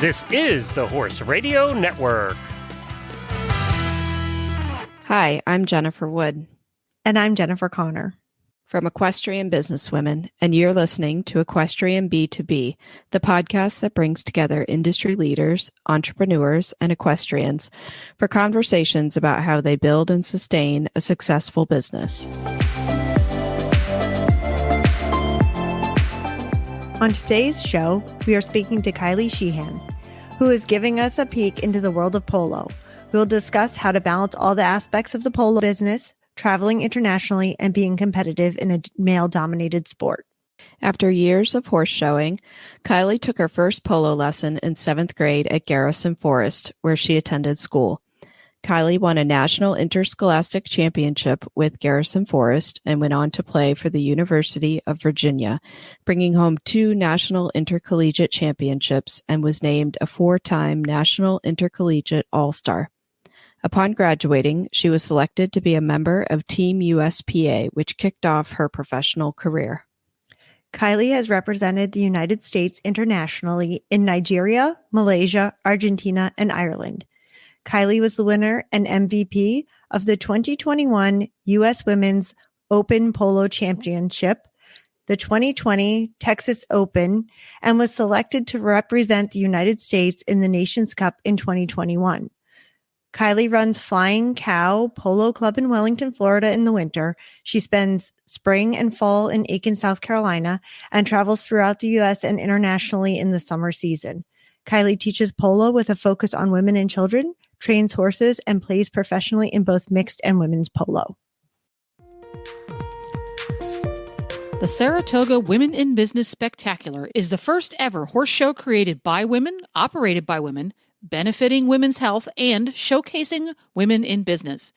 This is the Horse Radio Network. Hi, I'm Jennifer Wood. And I'm Jennifer Connor. From Equestrian Businesswomen, and you're listening to Equestrian B2B, the podcast that brings together industry leaders, entrepreneurs, and equestrians for conversations about how they build and sustain a successful business. On today's show, we are speaking to Kylie Sheehan, who is giving us a peek into the world of polo. We'll discuss how to balance all the aspects of the polo business, traveling internationally, and being competitive in a male-dominated sport. After years of horse showing, Kylie took her first polo lesson in 7th grade at Garrison Forest, where she attended school. Kylie won a national interscholastic championship with Garrison Forest and went on to play for the University of Virginia, bringing home 2 national intercollegiate championships and was named a 4-time National Intercollegiate All-Star. Upon graduating, she was selected to be a member of Team USPA, which kicked off her professional career. Kylie has represented the United States internationally in Nigeria, Malaysia, Argentina, and Ireland. Kylie was the winner and MVP of the 2021 U.S. Women's Open Polo Championship, the 2020 Texas Open, and was selected to represent the United States in the Nations Cup in 2021. Kylie runs Flying Cow Polo Club in Wellington, Florida in the winter. She spends spring and fall in Aiken, South Carolina, and travels throughout the U.S. and internationally in the summer season. Kylie teaches polo with a focus on women and children, trains horses, and plays professionally in both mixed and women's polo. The Saratoga Women in Business Spectacular is the first ever horse show created by women, operated by women, benefiting women's health, and showcasing women in business.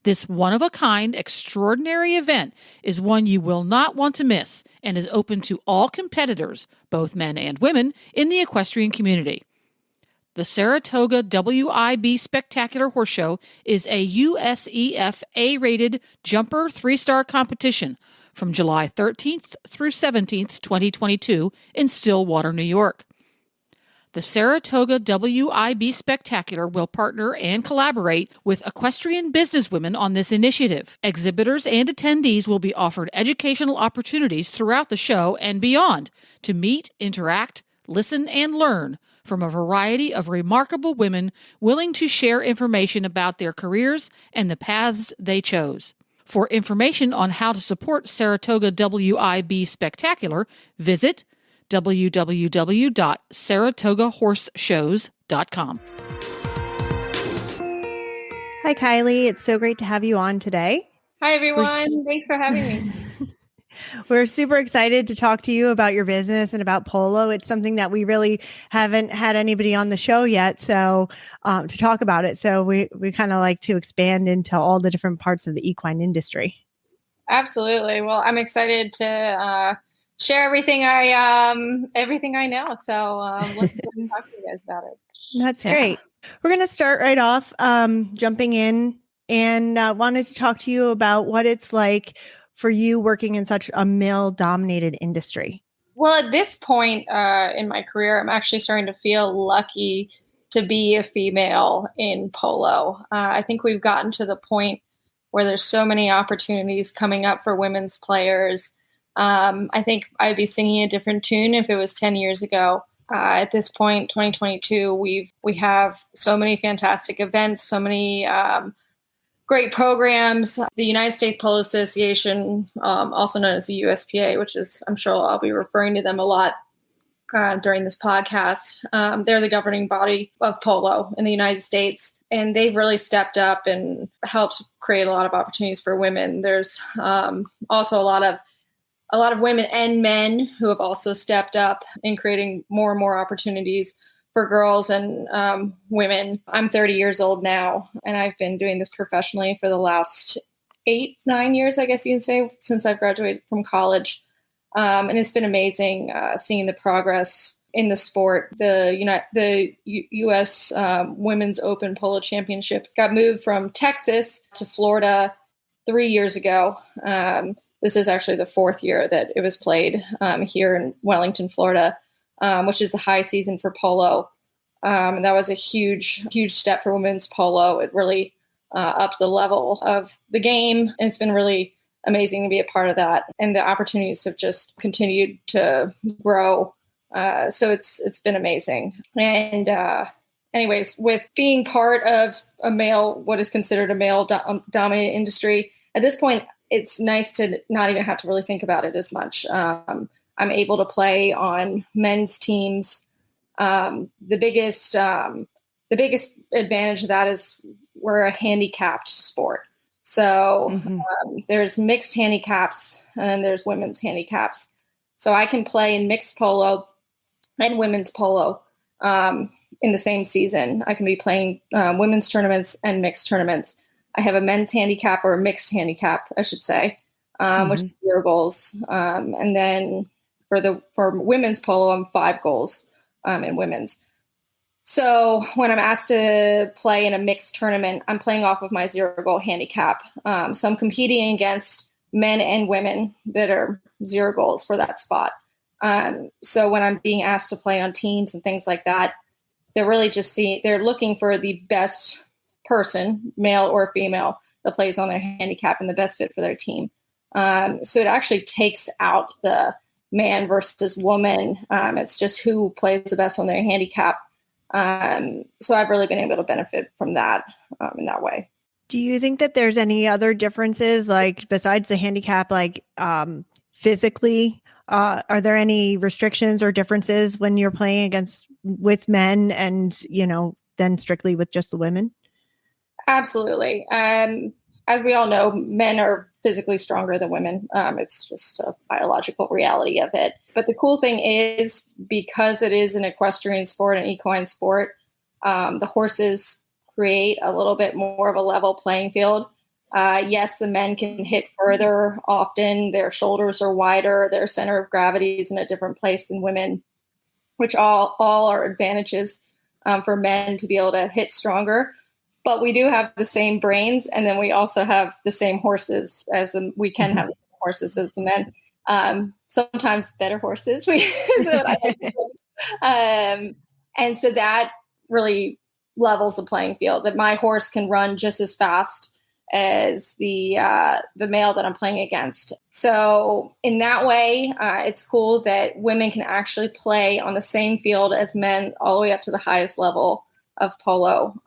This one-of-a-kind, extraordinary event is one you will not want to miss and is open to all competitors, both men and women, in the equestrian community. The Saratoga WIB Spectacular Horse Show is a USEF A-rated jumper 3-star competition from July 13th through 17th, 2022 in Stillwater, New York. The Saratoga WIB Spectacular will partner and collaborate with equestrian businesswomen on this initiative. Exhibitors and attendees will be offered educational opportunities throughout the show and beyond to meet, interact, listen, and learn from a variety of remarkable women willing to share information about their careers and the paths they chose. For information on how to support Saratoga WIB Spectacular, visit www.saratogahorseshows.com. Hi, Kylie. It's so great to have you on today. Hi, everyone. Thanks for having me. We're super excited to talk to you about your business and about polo. It's something that we really haven't had anybody on the show yet, so to talk about it. So we kind of like to expand into all the different parts of the equine industry. Absolutely. Well, I'm excited to share everything I know. So let's go and talk to you guys about it. That's great. We're going to start right off jumping in and wanted to talk to you about what it's like for you working in such a male-dominated industry. Well, at this point in my career, I'm actually starting to feel lucky to be a female in polo. I think we've gotten to the point where there's so many opportunities coming up for women's players. I think I'd be singing a different tune if it was 10 years ago. At this point, 2022, we have so many fantastic events, so many great programs. The United States Polo Association, also known as the USPA, which is, I'm sure I'll be referring to them a lot during this podcast. They're the governing body of polo in the United States, and they've really stepped up and helped create a lot of opportunities for women. There's also a lot of women and men who have also stepped up in creating more and more opportunities for girls and women. I'm 30 years old now, and I've been doing this professionally for the last 8-9 years, I guess you can say, since I've graduated from college. And it's been amazing seeing the progress in the sport. The U.S. Women's Open Polo Championship got moved from Texas to Florida 3 years ago. This is actually the 4th year that it was played here in Wellington, Florida, which is the high season for polo. And that was a huge, huge step for women's polo. It really upped the level of the game. And it's been really amazing to be a part of that. And the opportunities have just continued to grow. So it's been amazing. And anyways, with being part of what is considered a male dominated industry, at this point, it's nice to not even have to really think about it as much. I'm able to play on men's teams. The biggest advantage of that is we're a handicapped sport. So there's mixed handicaps and then there's women's handicaps. So I can play in mixed polo and women's polo in the same season. I can be playing women's tournaments and mixed tournaments. I have a men's handicap, or a mixed handicap, I should say, which is 0 goals. And then for women's polo, I'm 5 goals in women's. So when I'm asked to play in a mixed tournament, I'm playing off of my 0 goal handicap. So I'm competing against men and women that are 0 goals for that spot. So when I'm being asked to play on teams and things like that, they're really they're looking for the best person, male or female, that plays on their handicap and the best fit for their team. So it actually takes out the man versus woman. It's just who plays the best on their handicap. So I've really been able to benefit from that in that way. Do you think that there's any other differences, like besides the handicap, like physically? Are there any restrictions or differences when you're playing with men and, then strictly with just the women? Absolutely. As we all know, men are physically stronger than women. It's just a biological reality of it. But the cool thing is, because it is an equestrian sport, an equine sport, the horses create a little bit more of a level playing field. Yes, the men can hit further often. Their shoulders are wider. Their center of gravity is in a different place than women, which all are advantages for men to be able to hit stronger. But we do have the same brains, and then we also have the same horses we can have the same horses as the men. Sometimes better horses. And so that really levels the playing field, that my horse can run just as fast as the male that I'm playing against. So in that way, it's cool that women can actually play on the same field as men all the way up to the highest level of polo.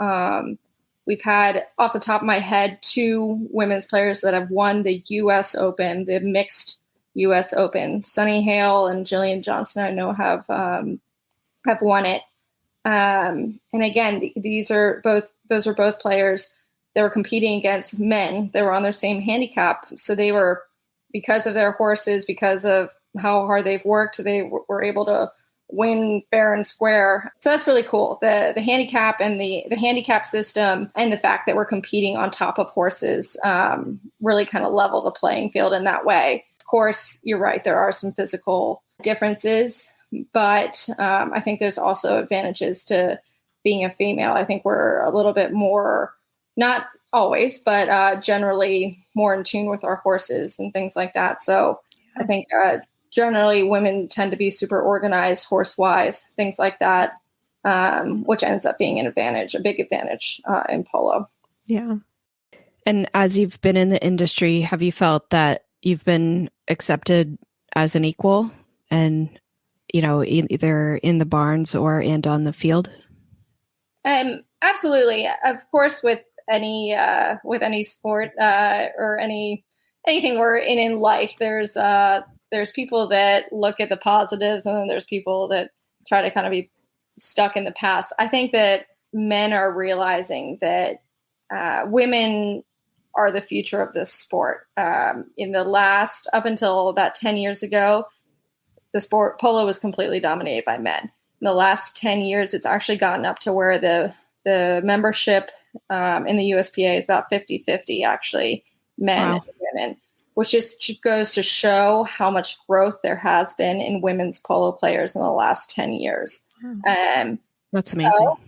We've had, off the top of my head, 2 women's players that have won the U.S. Open, the mixed U.S. Open. Sunny Hale and Jillian Johnson, I know, have won it. And again, those are both players that were competing against men. They were on their same handicap. So they were, because of their horses, because of how hard they've worked, they were able to win fair and square. So that's really cool. The handicap and the handicap system, and the fact that we're competing on top of horses really kind of level the playing field in that way. Of course, you're right. There are some physical differences, but I think there's also advantages to being a female. I think we're a little bit more, not always, but generally more in tune with our horses and things like that. So I think generally women tend to be super organized horse-wise, things like that, which ends up being a big advantage in polo. Yeah. And as you've been in the industry, have you felt that you've been accepted as an equal, and, either in the barns and on the field? Absolutely. Of course, with any sport or anything we're in life, there's people that look at the positives, and then there's people that try to kind of be stuck in the past. I think that men are realizing that women are the future of this sport. In the last, up until about 10 years ago, the sport polo was completely dominated by men. In the last 10 years, it's actually gotten up to where the membership in the USPA is about 50-50, actually, men and women, which just goes to show how much growth there has been in women's polo players in the last 10 years. That's amazing. So,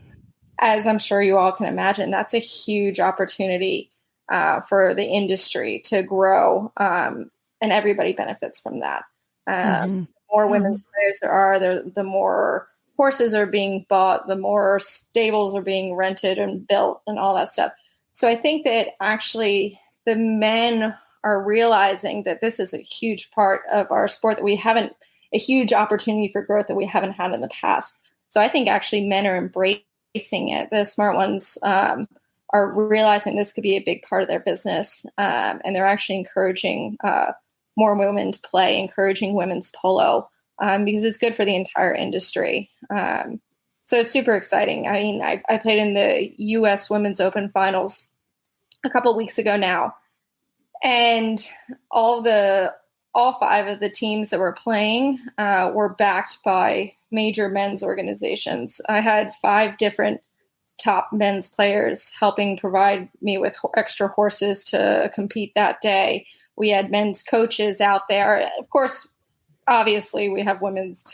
as I'm sure you all can imagine, that's a huge opportunity for the industry to grow, and everybody benefits from that. The more women's players there are, the more horses are being bought, the more stables are being rented and built and all that stuff. So I think that actually the men are realizing that this is a huge part of our sport, that we haven't, a huge opportunity for growth that we haven't had in the past. So I think actually men are embracing it. The smart ones are realizing this could be a big part of their business. And they're actually encouraging more women to play, encouraging women's polo, because it's good for the entire industry. So it's super exciting. I mean, I played in the U.S. Women's Open Finals a couple of weeks ago now, and all 5 of the teams that were playing were backed by major men's organizations. I had 5 different top men's players helping provide me with extra horses to compete that day. We had men's coaches out there. Of course, obviously, we have women's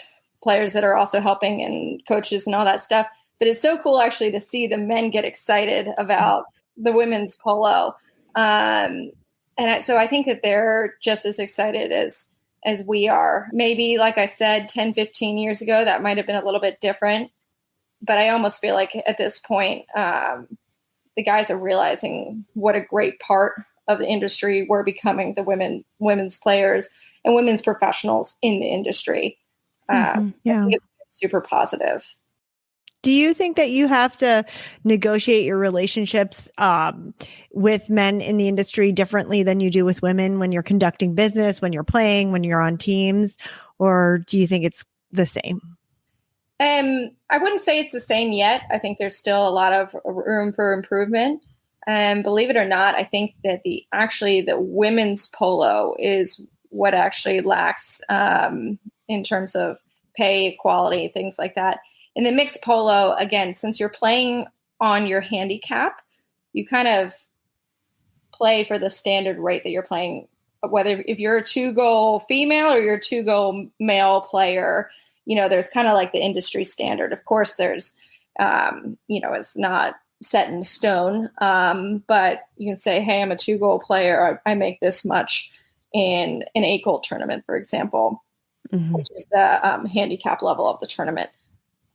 players that are also helping and coaches and all that stuff. But it's so cool actually to see the men get excited about the women's polo. So I think that they're just as excited as we are. Maybe, like I said, 10, 15 years ago, that might have been a little bit different. But I almost feel like at this point, the guys are realizing what a great part of the industry we're becoming, the women's players and women's professionals in the industry. I think it's super positive. Do you think that you have to negotiate your relationships with men in the industry differently than you do with women when you're conducting business, when you're playing, when you're on teams, or do you think it's the same? I wouldn't say it's the same yet. I think there's still a lot of room for improvement. Believe it or not, I think that the women's polo is what actually lacks in terms of pay, equality, things like that. In the mixed polo, again, since you're playing on your handicap, you kind of play for the standard rate that you're playing, whether if you're a 2-goal female or you're a 2-goal male player. There's kind of like the industry standard. Of course, there's, it's not set in stone, but you can say, hey, I'm a 2-goal player. I make this much in an 8-goal tournament, for example, which is the handicap level of the tournament.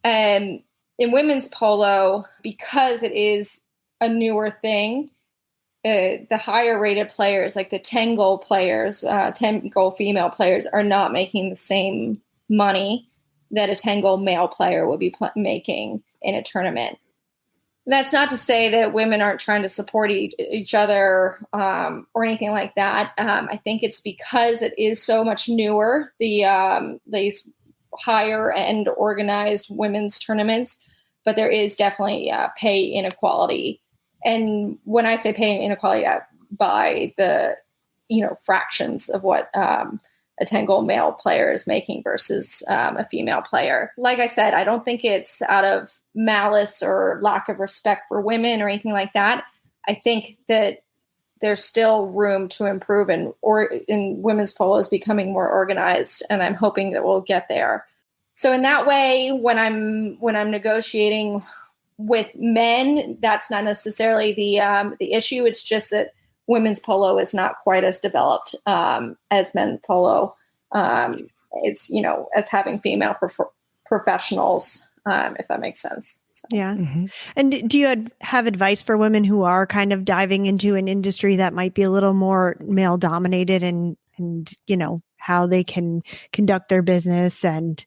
And in women's polo, because it is a newer thing, the higher rated players, like the 10-goal players, 10-goal female players, are not making the same money that a 10-goal male player would be making in a tournament. That's not to say that women aren't trying to support each other or anything like that. I think it's because it is so much newer, these higher end organized women's tournaments, but there is definitely pay inequality. And when I say pay inequality, by the fractions of what a 10-goal male player is making versus a female player. Like I said, I don't think it's out of malice or lack of respect for women or anything like that. I think that there's still room to improve, in women's polo is becoming more organized, and I'm hoping that we'll get there. So in that way, when I'm negotiating with men, that's not necessarily the issue. It's just that women's polo is not quite as developed as men's polo. It's as having female professionals, if that makes sense. So. Yeah. Mm-hmm. And do you have advice for women who are kind of diving into an industry that might be a little more male dominated, and how they can conduct their business and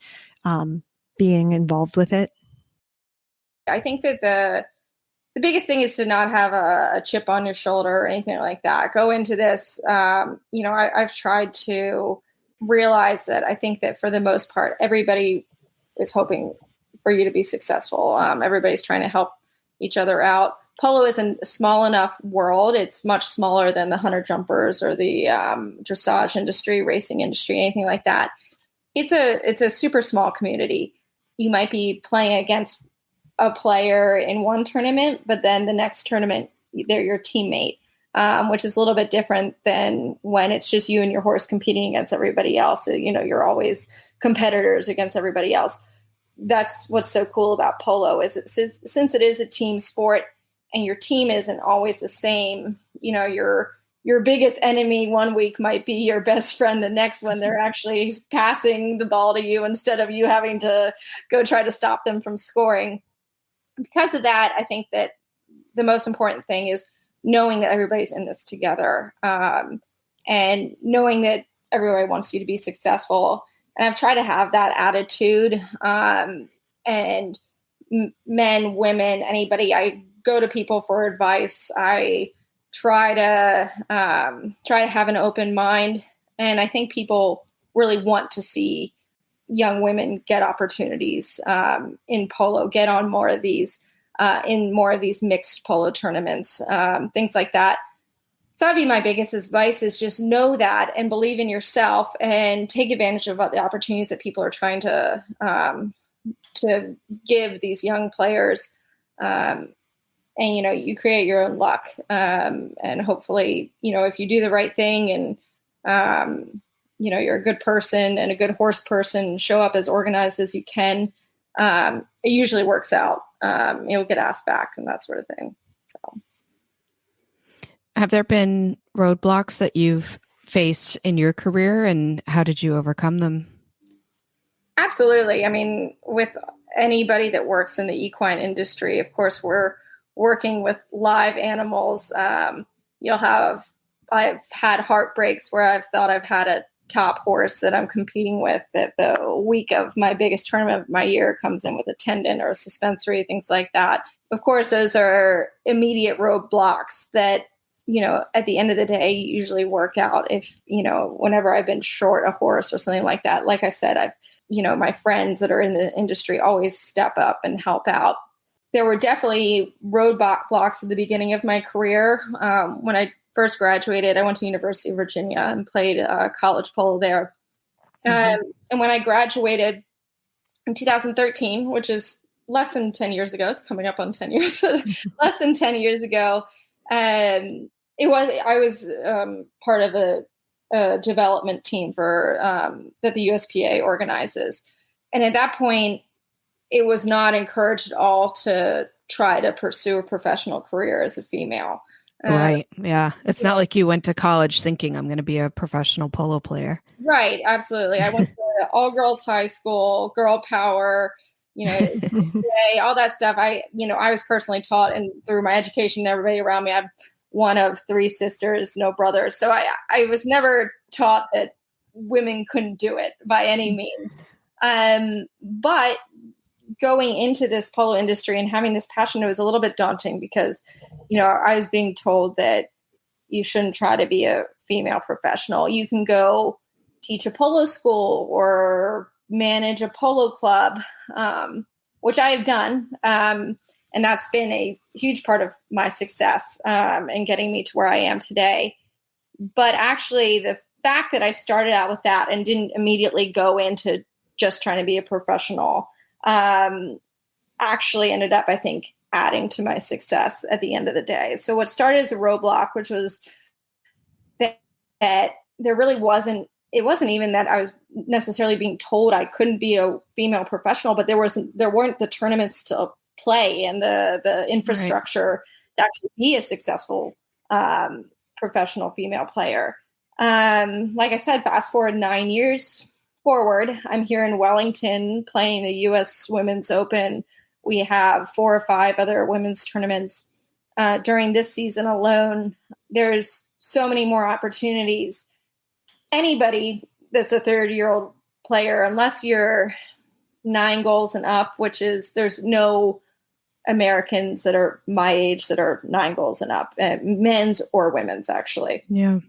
being involved with it? I think that the biggest thing is to not have a chip on your shoulder or anything like that. Go into this, I've tried to realize that I think that for the most part, everybody is hoping for you to be successful. Everybody's trying to help each other out. Polo is a small enough world. It's much smaller than the hunter jumpers or the dressage industry, racing industry, anything like that. It's a super small community. You might be playing against a player in one tournament, but then the next tournament, they're your teammate, which is a little bit different than when it's just you and your horse competing against everybody else. You're always competitors against everybody else. That's what's so cool about polo is since it is a team sport and your team isn't always the same, you're your biggest enemy one week might be your best friend the next when they're actually passing the ball to you instead of you having to go try to stop them from scoring. Because of that, I think that the most important thing is knowing that everybody's in this together, and knowing that everybody wants you to be successful. And I've tried to have that attitude, and men, women, anybody, I go to people for advice. I try to have an open mind. And I think people really want to see young women get opportunities in polo, get on more of these, in more of these mixed polo tournaments, things like that. So that'd be my biggest advice, is just know that and believe in yourself and take advantage of the opportunities that people are trying to give these young players. And, you create your own luck. And hopefully, if you do the right thing and, you're a good person and a good horse person, show up as organized as you can, it usually works out. You'll get asked back and that sort of thing. So, have there been roadblocks that you've faced in your career, and how did you overcome them? Absolutely. I mean, with anybody that works in the equine industry, of course, we're working with live animals. I've had heartbreaks where I've thought I've had a top horse that I'm competing with that the week of my biggest tournament of my year comes in with a tendon or a suspensory, things like that. Of course, those are immediate roadblocks that, at the end of the day, usually work out if, whenever I've been short a horse or something like that. Like I said, I've, my friends that are in the industry always step up and help out. There were definitely roadblocks at the beginning of my career. When I first graduated, I went to University of Virginia and played college polo there. And when I graduated in 2013, which is less than 10 years ago, it's coming up on 10 years, less than 10 years ago, I was part of a development team for that the USPA organizes. And at that point, it was not encouraged at all to try to pursue a professional career as a female. Right. Yeah. It's not like you went to college thinking I'm going to be a professional polo player. Right. Absolutely. I went to all girls high school, girl power, all that stuff. I was personally taught, and through my education, everybody around me, I'm one of 3 sisters, no brothers. So I was never taught that women couldn't do it by any means. But going into this polo industry and having this passion, it was a little bit daunting because, I was being told that you shouldn't try to be a female professional. You can go teach a polo school or manage a polo club, which I have done. And that's been a huge part of my success in getting me to where I am today. But actually, the fact that I started out with that and didn't immediately go into just trying to be a professional actually ended up, I think, adding to my success at the end of the day. So what started as a roadblock, which was that there really wasn't, it wasn't even that I was necessarily being told I couldn't be a female professional, but there weren't the tournaments to play and the infrastructure to actually be a successful professional female player. Like I said, fast forward 9 years forward, I'm here in Wellington playing the U.S. Women's Open. We have 4 or 5 other women's tournaments during this season alone. There's so many more opportunities. Anybody that's a third-year-old player, unless you're 9 goals and up, which is there's no Americans that are my age that are 9 goals and up, men's or women's actually. Yeah.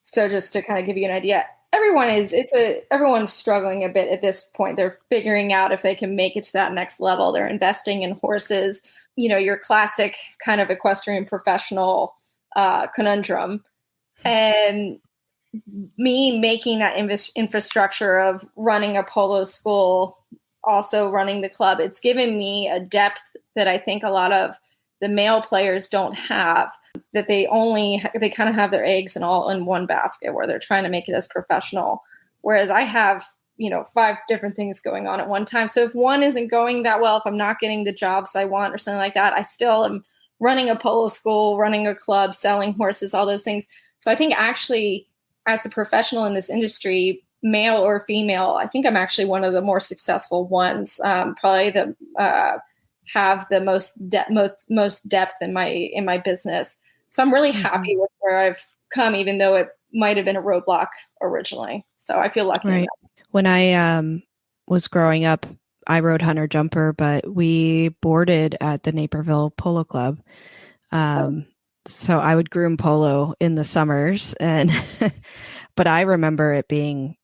So just to kind of give you an idea, everyone's struggling a bit at this point. They're figuring out if they can make it to that next level. They're investing in horses, your classic kind of equestrian professional conundrum. And me making that infrastructure of running a polo school, also running the club, it's given me a depth that I think a lot of the male players don't have, that they kind of have their eggs all in one basket where they're trying to make it as professional. Whereas I have, 5 different things going on at one time. So if one isn't going that well, if I'm not getting the jobs I want or something like that, I still am running a polo school, running a club, selling horses, all those things. So I think actually as a professional in this industry, male or female, I think I'm actually one of the more successful ones. Probably have the most depth in my business. So I'm really happy with where I've come, even though it might have been a roadblock originally. So I feel lucky. Right. When I was growing up, I rode hunter jumper, but we boarded at the Naperville Polo Club. So I would groom Polo in the summers, and but I remember it being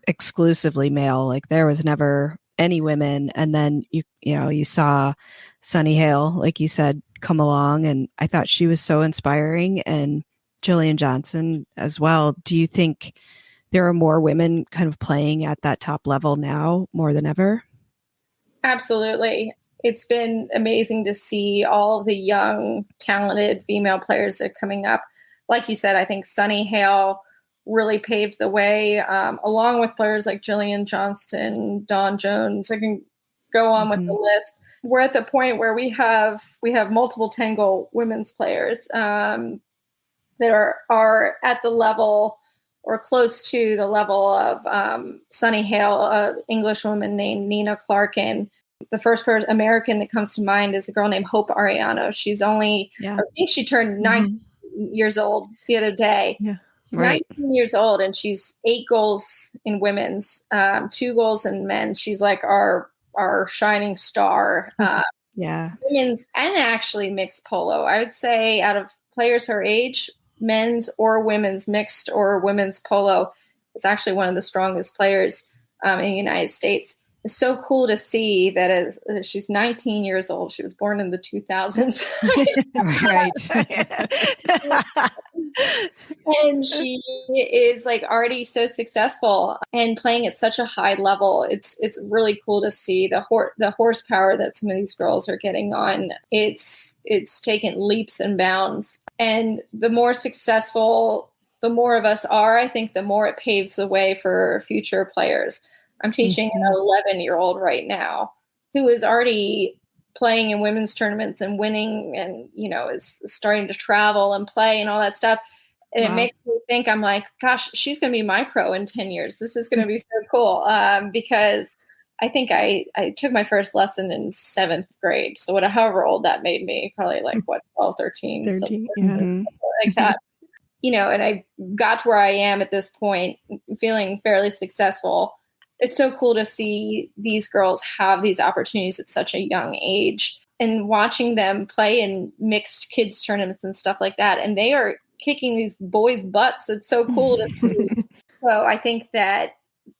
exclusively male. Like there was never any women. And then you saw Sunny Hale, like you said, come along, and I thought she was so inspiring, and Jillian Johnson as well. Do you think there are more women kind of playing at that top level now more than ever? Absolutely. It's been amazing to see all the young, talented female players that are coming up. Like you said, I think Sunny Hale really paved the way, along with players like Jillian Johnston, Dawn Jones. I can go on with the list. We're at the point where we have multiple Tango women's players that are at the level or close to the level of Sunny Hale, an English woman named Nina Clarkin. The first American that comes to mind is a girl named Hope Ariano. She's only, I think she turned 19 years old the other day. Yeah. She's 19 years old, and she's 8 goals in women's, 2 goals in men's. She's like our shining star. Women's and actually mixed polo. I would say out of players her age, men's or women's mixed or women's polo is actually one of the strongest players in the United States. It's so cool to see that as she's 19 years old. She was born in the 2000s. And she is like already so successful and playing at such a high level. It's really cool to see the horsepower that some of these girls are getting on. It's taken leaps and bounds. And the more successful the more of us are, I think the more it paves the way for future players. I'm teaching an 11-year-old right now who is already playing in women's tournaments and winning, and, is starting to travel and play and all that stuff. And it makes me think, I'm like, gosh, she's going to be my pro in 10 years. This is going to be so cool. Because I think I took my first lesson in 7th grade. So however old that made me, probably like 12, 13, something like that. And I got to where I am at this point, feeling fairly successful. It's so cool to see these girls have these opportunities at such a young age, and watching them play in mixed kids tournaments and stuff like that. And they are kicking these boys' butts. It's so cool to see. So I think that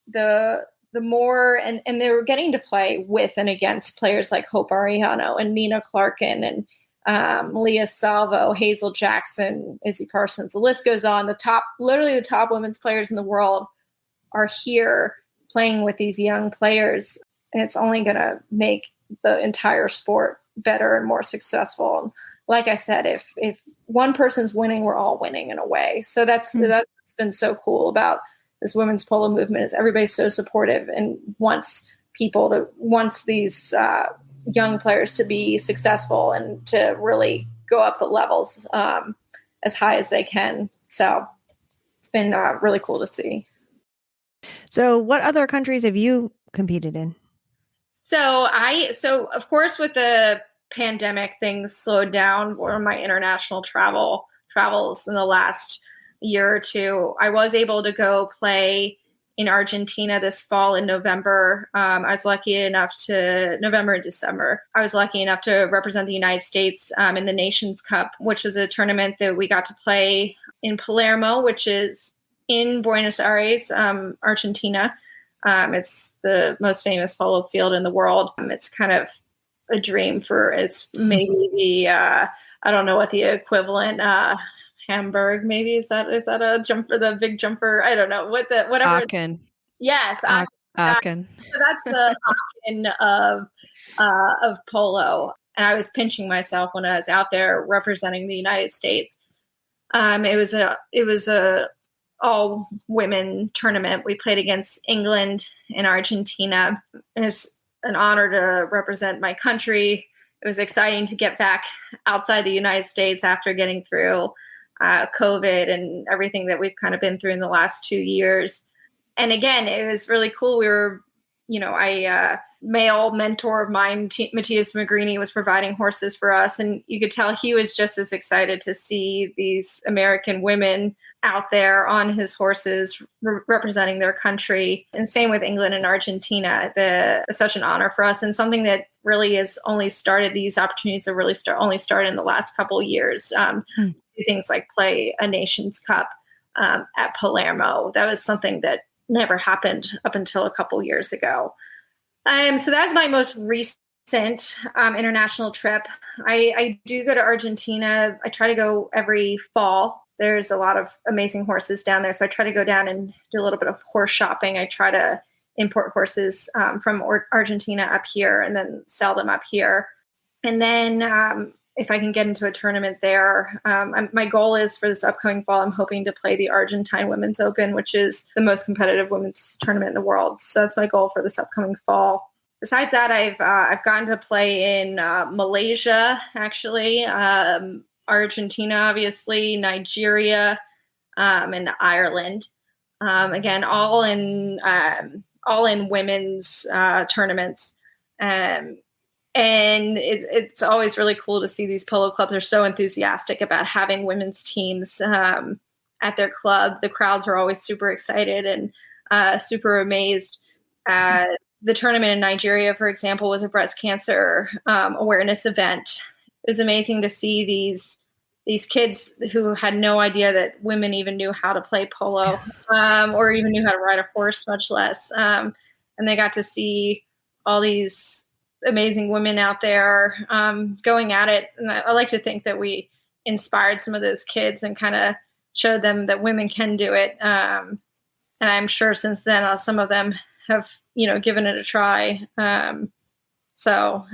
the more, and they're getting to play with and against players like Hope Ariano and Nina Clarkin and Leah Salvo, Hazel Jackson, Izzy Parsons. The list goes on. Literally the top women's players in the world are here playing with these young players, and it's only going to make the entire sport better and more successful. And like I said, if one person's winning, we're all winning in a way. So that's been so cool about this women's polo movement, is everybody's so supportive and wants these young players to be successful and to really go up the levels as high as they can. So it's been really cool to see. So what other countries have you competed in? So of course, with the pandemic, things slowed down for my international travels in the last year or two. I was able to go play in Argentina this fall in November. November and December. I was lucky enough to represent the United States in the Nations Cup, which was a tournament that we got to play in Palermo, which is in Buenos Aires, Argentina. It's the most famous polo field in the world. It's kind of a dream it's maybe the, I don't know what the equivalent, Hamburg, maybe is that a jumper, the big jumper? I don't know whatever. Aachen. Yes. Aachen. So that's the Aachen of polo. And I was pinching myself when I was out there representing the United States. It was a all women tournament. We played against England and Argentina. And it's an honor to represent my country. it was exciting to get back outside the United States after getting through COVID and everything that we've kind of been through in the last 2 years. And again, it was really cool. We were, male mentor of mine, Matthias Magrini, was providing horses for us. And you could tell he was just as excited to see these American women out there on his horses representing their country. And same with England and Argentina. It's such an honor for us, and something that really has only started, these opportunities have really only started in the last couple of years. Things like play a Nations Cup at Palermo. That was something that never happened up until a couple years ago. So that's my most recent international trip. I do go to Argentina. I try to go every fall. There's a lot of amazing horses down there. So I try to go down and do a little bit of horse shopping. I try to import horses from Argentina up here and then sell them up here. And then if I can get into a tournament there, my goal is for this upcoming fall, I'm hoping to play the Argentine Women's Open, which is the most competitive women's tournament in the world. So that's my goal for this upcoming fall. Besides that, I've gotten to play in Malaysia, actually, Argentina, obviously, Nigeria, and Ireland. Again, all in women's tournaments. And it's always really cool to see these polo clubs are so enthusiastic about having women's teams at their club. The crowds are always super excited and super amazed. The tournament in Nigeria, for example, was a breast cancer awareness event. It was amazing to see these kids who had no idea that women even knew how to play polo or even knew how to ride a horse, much less. And they got to see all these amazing women out there going at it. And I like to think that we inspired some of those kids and kind of showed them that women can do it. And I'm sure since then, some of them have, given it a try. So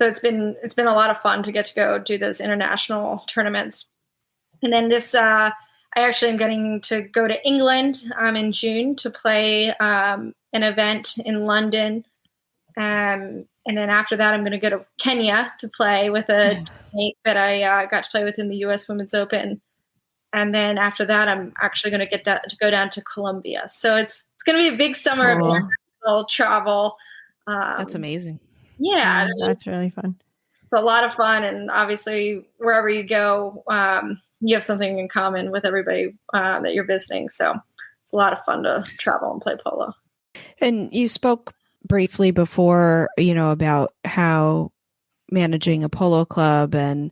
it's been a lot of fun to get to go do those international tournaments. And then I actually am getting to go to England in June to play an event in London. And then after that, I'm going to go to Kenya to play with a teammate that I got to play with in the U.S. Women's Open. And then after that, I'm actually going to get to go down to Colombia. So it's going to be a big summer of international travel. That's amazing. Yeah, that's really fun. It's a lot of fun. And obviously, wherever you go, you have something in common with everybody that you're visiting. So it's a lot of fun to travel and play polo. And you spoke briefly before, about how managing a polo club and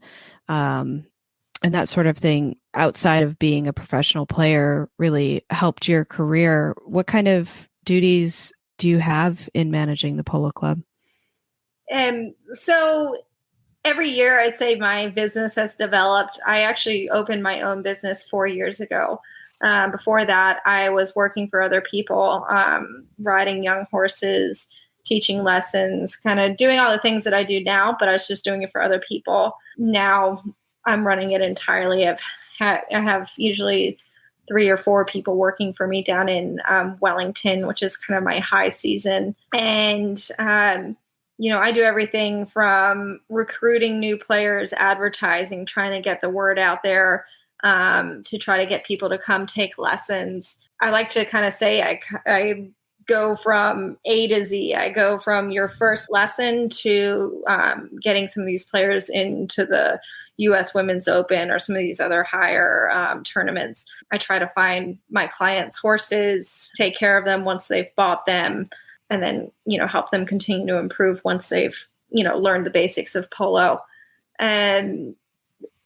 that sort of thing outside of being a professional player really helped your career. What kind of duties do you have in managing the polo club? So every year I'd say my business has developed. I actually opened my own business 4 years ago. Before that, I was working for other people, riding young horses, teaching lessons, kind of doing all the things that I do now, but I was just doing it for other people. Now I'm running it entirely. I have usually 3 or 4 people working for me down in Wellington, which is kind of my high season. And, I do everything from recruiting new players, advertising, trying to get the word out there, to try to get people to come take lessons. I like to kind of say I go from A to Z. I go from your first lesson to getting some of these players into the U.S. Women's Open or some of these other higher tournaments. I try to find my clients' horses, take care of them once they've bought them, and then, help them continue to improve once they've, learned the basics of polo. And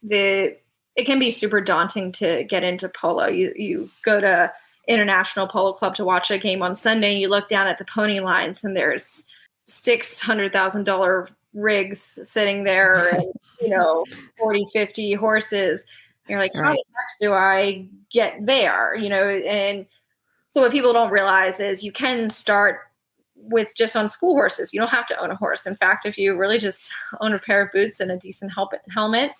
it can be super daunting to get into polo. You go to International Polo Club to watch a game on Sunday, you look down at the pony lines and there's $600,000 rigs sitting there and, 40, 50 horses. And you're like, how the heck do I get there? And so what people don't realize is you can start with just on school horses. You don't have to own a horse. In fact, if you really just own a pair of boots and a decent helmet,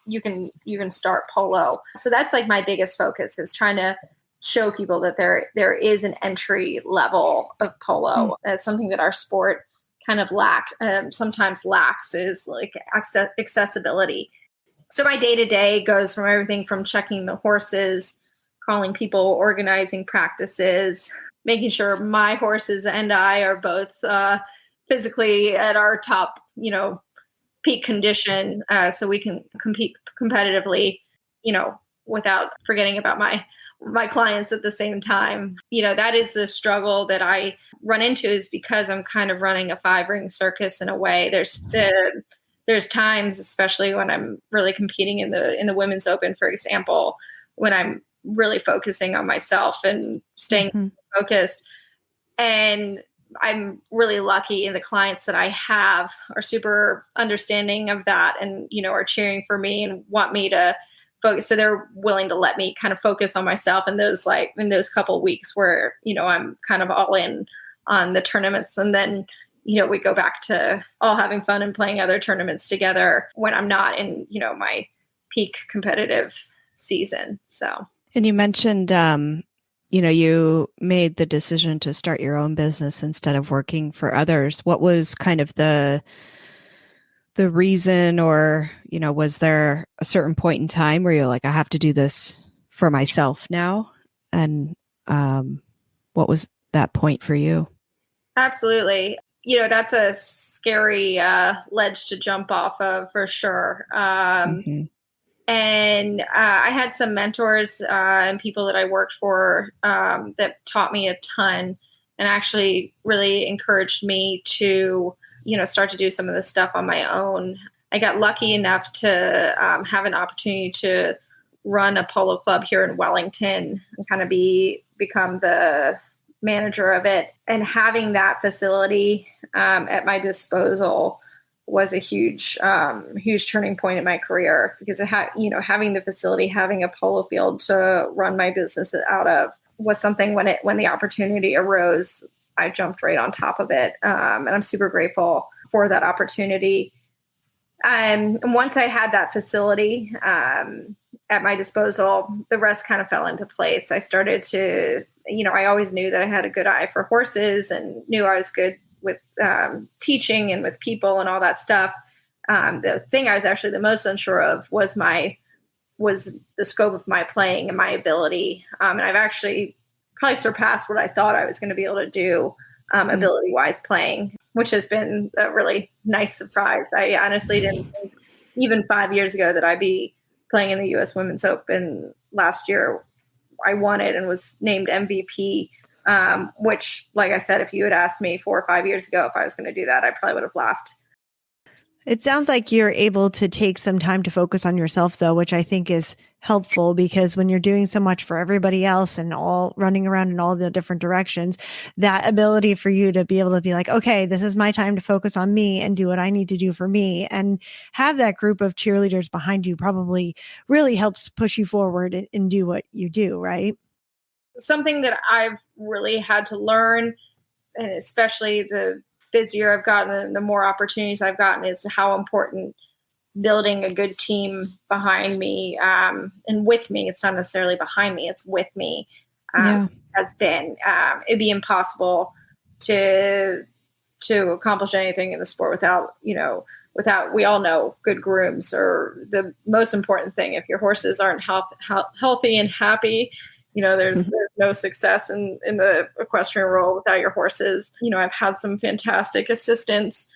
you can start polo. So that's like my biggest focus, is trying to show people that there is an entry level of polo. That's something that our sport kind of sometimes lacks is like accessibility. So my day-to-day goes from everything from checking the horses, calling people, organizing practices, making sure my horses and I are both physically at our top, peak condition, so we can compete competitively, without forgetting about my clients at the same time. That is the struggle that I run into, is because I'm kind of running a 5-ring circus in a way. There's times, especially when I'm really competing in the Women's Open, for example, when I'm really focusing on myself and staying focused. And I'm really lucky, and the clients that I have are super understanding of that, and, are cheering for me and want me to focus. So they're willing to let me kind of focus on myself in those couple of weeks where, I'm kind of all in on the tournaments. And then, we go back to all having fun and playing other tournaments together when I'm not in, my peak competitive season. So. And you mentioned, you made the decision to start your own business instead of working for others. What was kind of the reason, or, was there a certain point in time where you're like, I have to do this for myself now? And what was that point for you? Absolutely. That's a scary ledge to jump off of, for sure. And I had some mentors and people that I worked for that taught me a ton, and actually really encouraged me to, start to do some of this stuff on my own. I got lucky enough to have an opportunity to run a polo club here in Wellington and kind of become the manager of it. And having that facility at my disposal was a huge turning point in my career, because having the facility, having a polo field to run my business out of, was something when the opportunity arose, I jumped right on top of it. And I'm super grateful for that opportunity. And once I had that facility at my disposal, the rest kind of fell into place. I started to, I always knew that I had a good eye for horses and knew I was good with teaching and with people and all that stuff. The thing I was actually the most unsure of was the scope of my playing and my ability. And I've actually probably surpassed what I thought I was going to be able to do ability-wise playing, which has been a really nice surprise. I honestly didn't think even 5 years ago that I'd be playing in the U.S. Women's Open. Last year, I won it and was named MVP, which, like I said, if you had asked me 4 or 5 years ago if I was going to do that, I probably would have laughed. It sounds like you're able to take some time to focus on yourself, though, which I think is helpful, because when you're doing so much for everybody else and all running around in all the different directions, that ability for you to be able to be like, okay, this is my time to focus on me and do what I need to do for me, and have that group of cheerleaders behind you probably really helps push you forward and do what you do, right? Something that I've really had to learn, and especially the busier I've gotten and the more opportunities I've gotten, is how important building a good team behind me and with me. It's not necessarily behind me, it's with me, has been. It'd be impossible to accomplish anything in the sport without, we all know good grooms are the most important thing. If your horses aren't healthy and happy, there's no success in the equestrian world without your horses. I've had some fantastic assistants,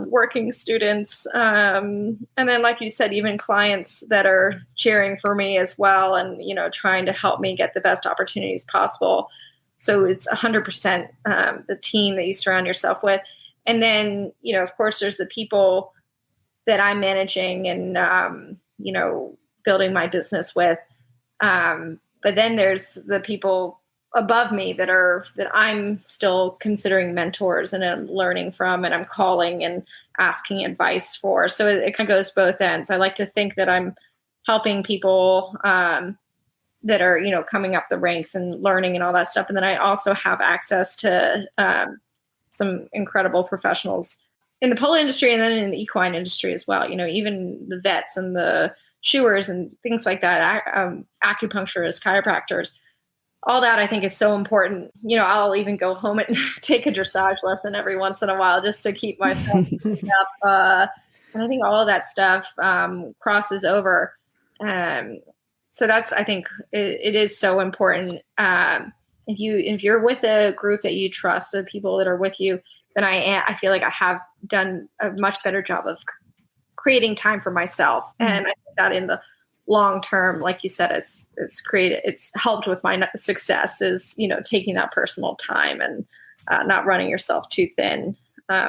working students, and then, like you said, even clients that are cheering for me as well, and trying to help me get the best opportunities possible. So it's 100% the team that you surround yourself with, and then of course there's the people that I'm managing and building my business with. But then there's the people above me that I'm still considering mentors, and I'm learning from, and I'm calling and asking advice for. So it kind of goes both ends. I like to think that I'm helping people that are, coming up the ranks and learning and all that stuff. And then I also have access to some incredible professionals in the polo industry, and then in the equine industry as well. Even the vets and the shoers and things like that, acupuncturists, chiropractors, all that I think is so important. I'll even go home and take a dressage lesson every once in a while just to keep myself up. And I think all of that stuff crosses over. So I think it is so important. If you're with a group that you trust, the people that are with you, then I feel like I have done a much better job of creating time for myself. And I think that in the long term, like you said, it's helped with my success is, taking that personal time and not running yourself too thin.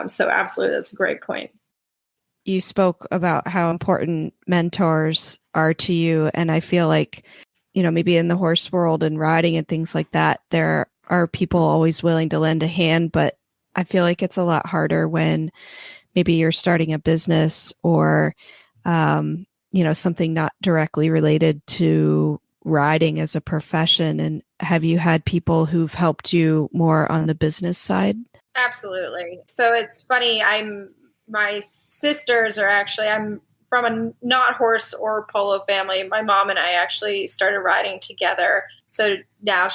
So absolutely, that's a great point. You spoke about how important mentors are to you. And I feel like, maybe in the horse world and riding and things like that, there are people always willing to lend a hand, but I feel like it's a lot harder when maybe you're starting a business or, something not directly related to riding as a profession. And have you had people who've helped you more on the business side? Absolutely. So it's funny. My sisters I'm from a not horse or polo family. My mom and I actually started riding together. So now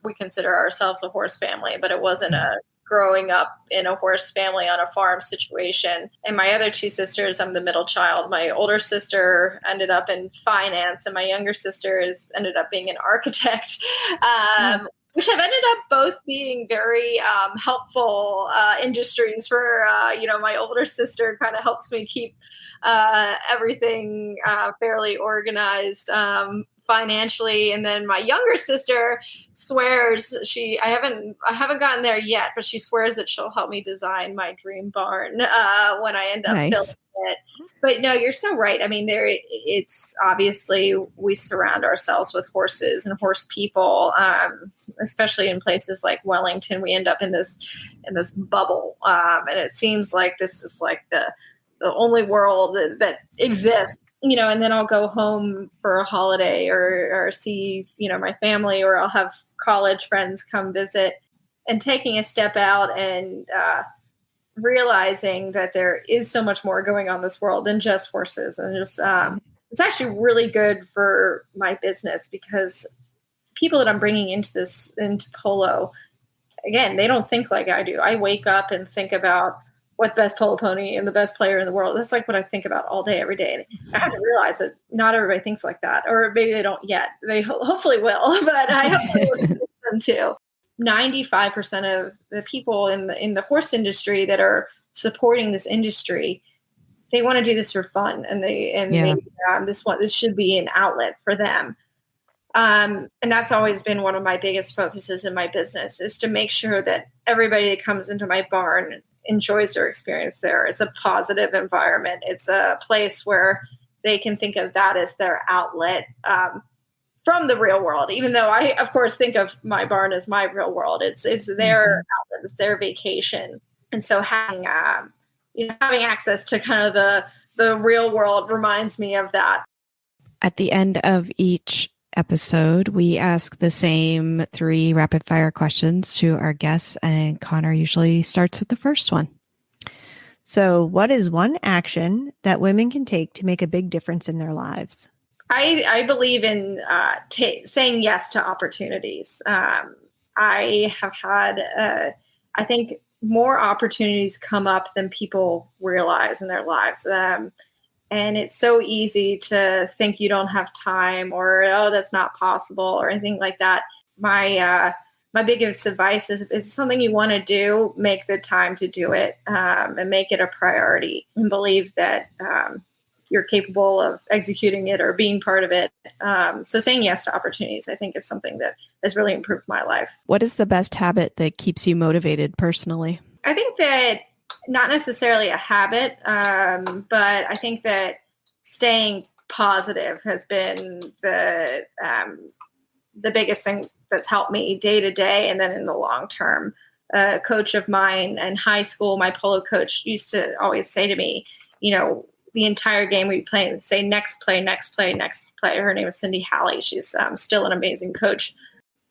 we consider ourselves a horse family, but it wasn't a growing up in a horse family on a farm situation. And my other two sisters, I'm the middle child. My older sister ended up in finance, and my younger sister ended up being an architect, which have ended up both being very helpful industries for, my older sister kind of helps me keep everything fairly organized financially. And then my younger sister swears I haven't gotten there yet, but she swears that she'll help me design my dream barn when I end up building it. But no, you're so right. I mean, it's obviously we surround ourselves with horses and horse people, especially in places like Wellington. We end up in this bubble, and it seems like this is like the only world that exists, and then I'll go home for a holiday or see, my family, or I'll have college friends come visit, and taking a step out and realizing that there is so much more going on in this world than just horses. And just, it's actually really good for my business because people that I'm bringing into polo, again, they don't think like I do. I wake up and think about what best polo pony and the best player in the world. That's like what I think about all day, every day. And I have to realize that not everybody thinks like that, or maybe they don't yet. They hopefully will, but I hope they will them too. 95% of the people in the horse industry that are supporting this industry, they want to do this for fun, and this should be an outlet for them. And that's always been one of my biggest focuses in my business, is to make sure that everybody that comes into my barn enjoys their experience there. It's a positive environment. It's a place where they can think of that as their outlet from the real world, even though I, of course, think of my barn as my real world. It's their outlet, it's their vacation. And so having access to kind of the real world reminds me of that. At the end of each episode, we ask the same 3 rapid fire questions to our guests, and Connor usually starts with the first one. So what is one action that women can take to make a big difference in their lives? I believe in saying yes to opportunities. I have had, I think, more opportunities come up than people realize in their lives. And it's so easy to think you don't have time, or, oh, that's not possible, or anything like that. My biggest advice is, if it's something you want to do, make the time to do it, and make it a priority, and believe that you're capable of executing it or being part of it. So saying yes to opportunities, I think, is something that has really improved my life. What is the best habit that keeps you motivated personally? I think that not necessarily a habit, but I think that staying positive has been the biggest thing that's helped me day to day, and then in the long term. A coach of mine in high school, my polo coach, used to always say to me, the entire game we play, say next play, next play, next play. Her name is Cindy Halley. She's still an amazing coach.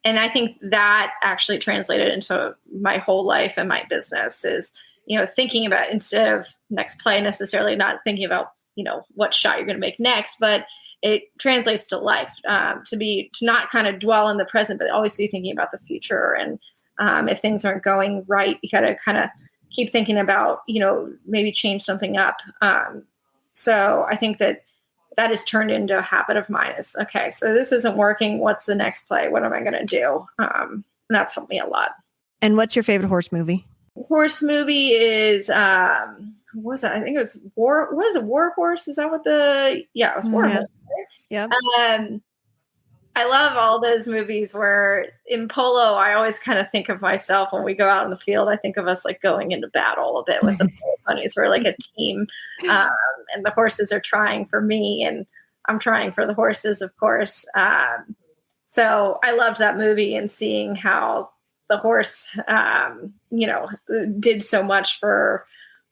And I think that actually translated into my whole life and my business is, thinking about, instead of next play necessarily, not thinking about, what shot you're going to make next, but, it translates to life, to not kind of dwell in the present, but always be thinking about the future. And if things aren't going right, you got to kind of keep thinking about, maybe change something up. So I think that has turned into a habit of mine is, okay, so this isn't working. What's the next play? What am I going to do? And that's helped me a lot. And what's your favorite horse movie? Horse movie is, what was it? I think it was what is it? War Horse? Is that what it was War Horse. Right? Yeah. I love all those movies where in polo, I always kind of think of myself when we go out in the field. I think of us like going into battle a bit with the polo ponies. We're like a team, and the horses are trying for me, and I'm trying for the horses, of course. So I loved that movie and seeing how the horse, did so much for,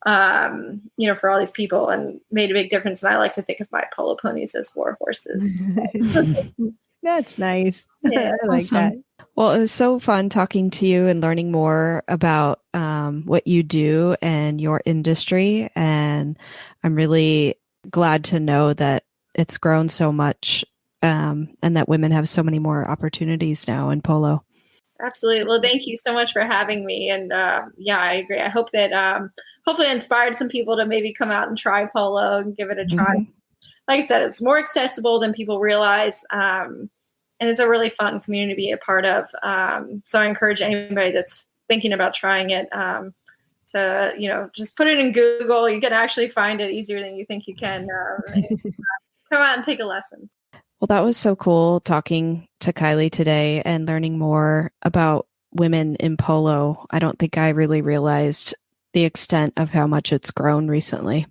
for all these people and made a big difference. And I like to think of my polo ponies as war horses. That's nice. Yeah, I like that. Well, it was so fun talking to you and learning more about what you do and your industry. And I'm really glad to know that it's grown so much and that women have so many more opportunities now in polo. Absolutely. Well, thank you so much for having me. And I agree. I hope that hopefully I inspired some people to maybe come out and try polo and give it a try. Mm-hmm. Like I said, it's more accessible than people realize. And it's a really fun community to be a part of. So I encourage anybody that's thinking about trying it to, just put it in Google. You can actually find it easier than you think you can. Come out and take a lesson. Well, that was so cool talking to Kylie today and learning more about women in polo. I don't think I really realized the extent of how much it's grown recently.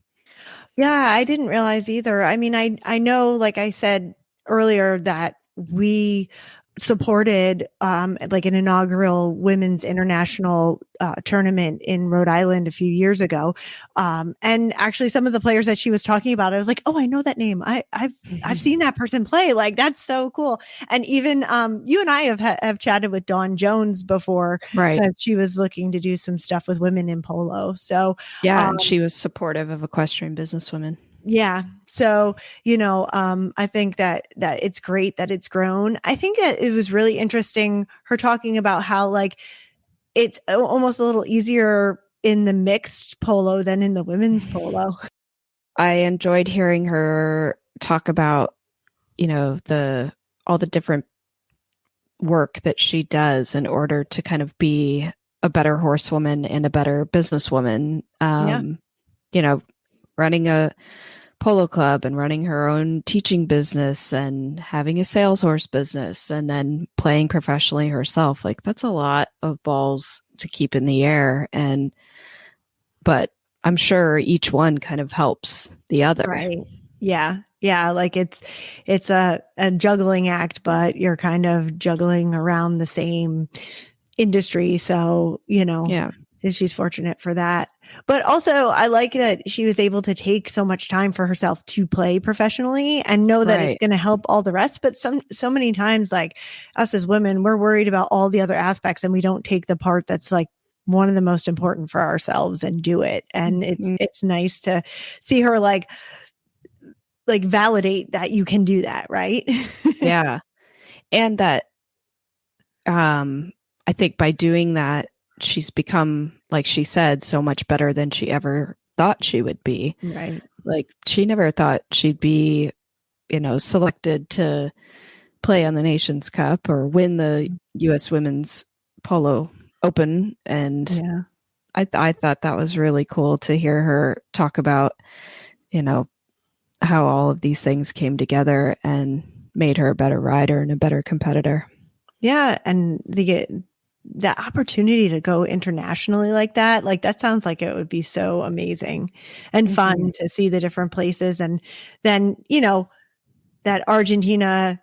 Yeah, I didn't realize either. I mean, I know, like I said earlier, that we supported like an inaugural women's international tournament in Rhode Island a few years ago. And actually some of the players that she was talking about, I was like, oh, I know that name. I've seen that person play. Like, that's so cool. And even you and I have chatted with Dawn Jones before, right? That she was looking to do some stuff with women in polo. So yeah, and she was supportive of equestrian businesswomen. Yeah. So, I think that it's great that it's grown. I think that it was really interesting, her talking about how like it's almost a little easier in the mixed polo than in the women's polo. I enjoyed hearing her talk about, all the different work that she does in order to kind of be a better horsewoman and a better businesswoman. Running a polo club and running her own teaching business and having a sales horse business and then playing professionally herself. Like, that's a lot of balls to keep in the air. But I'm sure each one kind of helps the other. Right. Yeah. Yeah. Like it's a juggling act, but you're kind of juggling around the same industry. So, yeah, she's fortunate for that. But also, I like that she was able to take so much time for herself to play professionally and know that it's going to help all the rest. But so many times, like us as women, we're worried about all the other aspects and we don't take the part that's like one of the most important for ourselves and do it. And it's nice to see her like validate that you can do that. Right. Yeah. And that, I think by doing that, she's become, like she said, so much better than she ever thought she would be. Right. Like, she never thought she'd be, selected to play on the Nations Cup or win the U.S. Women's Polo Open. And yeah. I thought that was really cool to hear her talk about, how all of these things came together and made her a better rider and a better competitor. Yeah. And that opportunity to go internationally like that sounds like it would be so amazing and fun to see the different places. And then, that Argentina,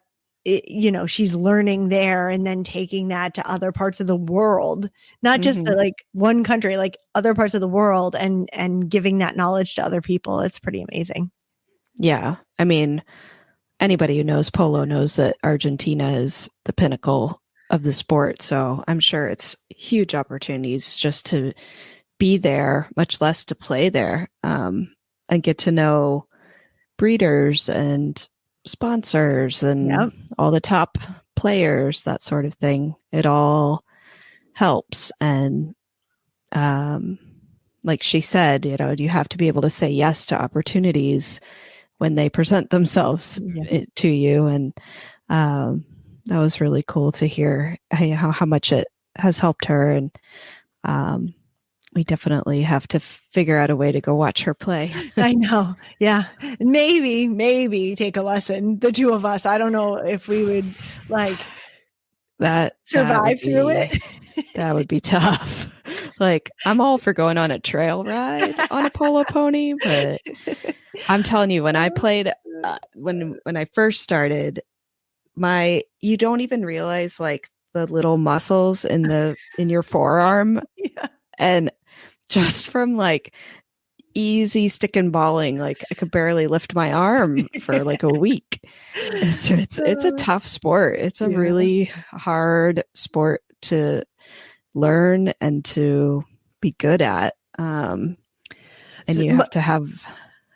she's learning there and then taking that to other parts of the world, not just the, one country, like other parts of the world and giving that knowledge to other people. It's pretty amazing. Yeah. I mean, anybody who knows polo knows that Argentina is the pinnacle of the sport. So I'm sure it's huge opportunities just to be there, much less to play there, and get to know breeders and, sponsors and Yep. all the top players, that sort of thing. It all helps. And like she said, you have to be able to say yes to opportunities when they present themselves to you. And that was really cool to hear how much it has helped her. And we definitely have to figure out a way to go watch her play. I know. Yeah. Maybe take a lesson. The two of us. I don't know if we would survive through it. That would be tough. Like, I'm all for going on a trail ride on a polo pony, but I'm telling you, when I played, when I first started, you don't even realize like the little muscles in your forearm. Yeah. And just from like easy stick and balling, like I could barely lift my arm for like a week. It's a tough sport. It's a really hard sport to learn and to be good at. And you have to have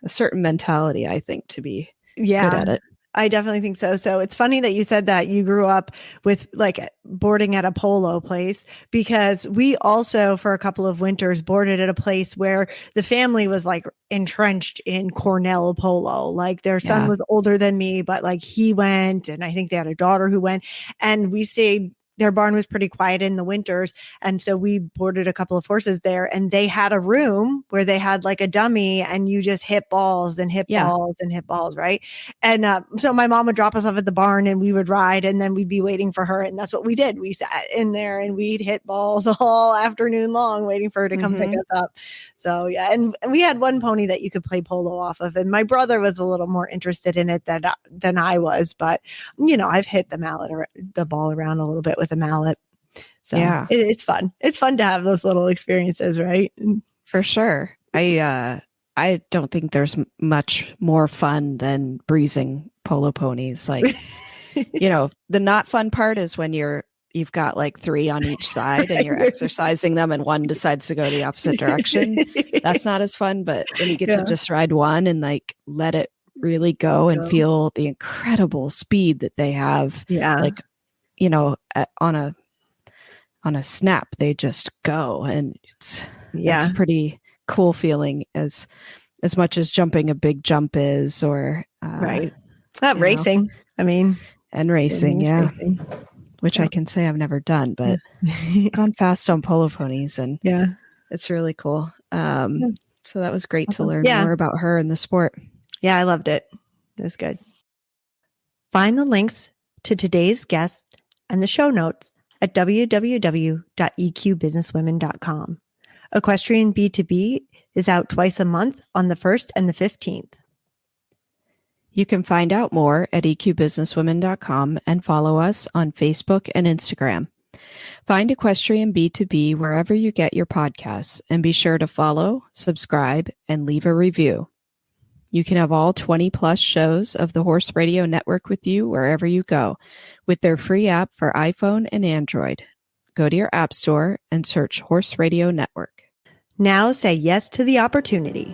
a certain mentality, I think, to be good at it. I definitely think so. So it's funny that you said that you grew up with like boarding at a polo place, because we also for a couple of winters boarded at a place where the family was like entrenched in Cornell polo. Like their son was older than me, but like he went, and I think they had a daughter who went, and we stayed. Their barn was pretty quiet in the winters. And so we boarded a couple of horses there, and they had a room where they had like a dummy, and you just hit balls and hit balls and hit balls. Right. And so my mom would drop us off at the barn and we would ride, and then we'd be waiting for her. And that's what we did. We sat in there and we'd hit balls all afternoon long, waiting for her to come pick us up. So yeah. And we had one pony that you could play polo off of. And my brother was a little more interested in it than I was, but I've hit the ball around a little bit with a mallet. So it's fun. It's fun to have those little experiences, right? For sure. I don't think there's much more fun than breezing polo ponies. Like, the not fun part is when you've got like 3 on each side and you're exercising them and one decides to go the opposite direction. That's not as fun. But when you get to just ride one and like let it really go and feel the incredible speed that they have, like, on a snap, they just go, and it's a pretty cool feeling as much as jumping a big jump is, or racing. I mean, and racing, racing. Which I can say I've never done, but gone fast on polo ponies, and it's really cool. So that was great to learn more about her and the sport. Yeah, I loved it. It was good. Find the links to today's guest and the show notes at www.eqbusinesswomen.com. Equestrian B2B is out twice a month on the 1st and the 15th. You can find out more at eqbusinesswomen.com and follow us on Facebook and Instagram. Find Equestrian B2B wherever you get your podcasts, and be sure to follow, subscribe, and leave a review. You can have all 20 plus shows of the Horse Radio Network with you wherever you go with their free app for iPhone and Android. Go to your app store and search Horse Radio Network. Now say yes to the opportunity.